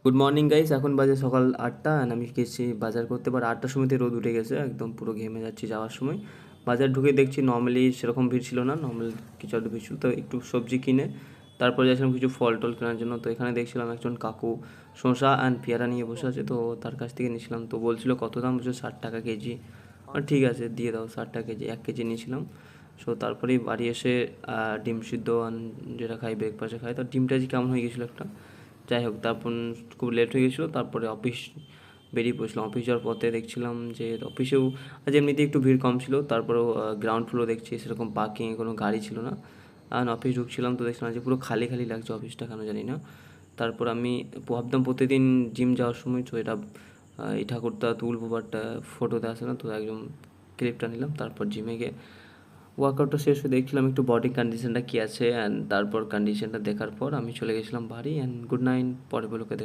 Good morning guys, এখন বাজে সকাল 8টা অ্যান্ড আমি গেছি বাজার করতে। এবার 8টার সময়তে রোদ উঠে গেছে, একদম পুরো ঘেমে যাচ্ছি যাওয়ার সময়। বাজার ঢুকে দেখছি নর্মালি সেরকম ভিড় ছিল না, নর্মাল কিছু একটা ভিড় ছিল। তো একটু সবজি কিনে তারপর যাচ্ছিলাম কিছু ফল টল কেনার জন্য। তো এখানে দেখছিলাম একজন কাকু শসা অ্যান্ড পেয়ারা নিয়ে বসে আছে, তো তার কাছ থেকে নিয়েছিলাম। তো বলছিল কত দাম, বলছিল 60 টাকা কেজি। ঠিক আছে দিয়ে দাও, 60 টাকা কেজি, 1 কেজি নিয়েছিলাম। সো তারপরেই বাড়ি এসে ডিম সিদ্ধ যেটা খাই ব্রেকফাস্টে খাই, তো ডিমটা যে কেমন হয়ে গেছিলো একটা। যাই হোক, তারপর খুব লেট হয়ে গেছিলো, তারপরে অফিস বেরিয়ে পড়ছিলাম। অফিস যাওয়ার পথে দেখছিলাম যে অফিসেও আজ এমনিতেই একটু ভিড় কম ছিল, তারপরেও গ্রাউন্ড ফ্লোর দেখছি সেরকম পার্কিংয়ে কোনো গাড়ি ছিল না। আর অফিস ঢুকছিলাম তো দেখছিলাম যে পুরো খালি খালি লাগছে অফিসটা, কেন জানি না। তারপর আমি ভাবতাম প্রতিদিন জিম যাওয়ার সময় তো এটা এই ঠাকুরটা তুলবো, বাট ফটোতে আসে না, তো একদম ক্লিপটা নিলাম। তারপর জিমে গিয়ে ওয়ার্কআউটটা শেষ হয়ে দেখছিলাম একটু বডি কন্ডিশনটা কী আছে, অ্যান্ড তারপর কন্ডিশনটা দেখার পর আমি চলে গেছিলাম বাড়ি। অ্যান্ড গুড নাইট, পরে বলোকে দেখা।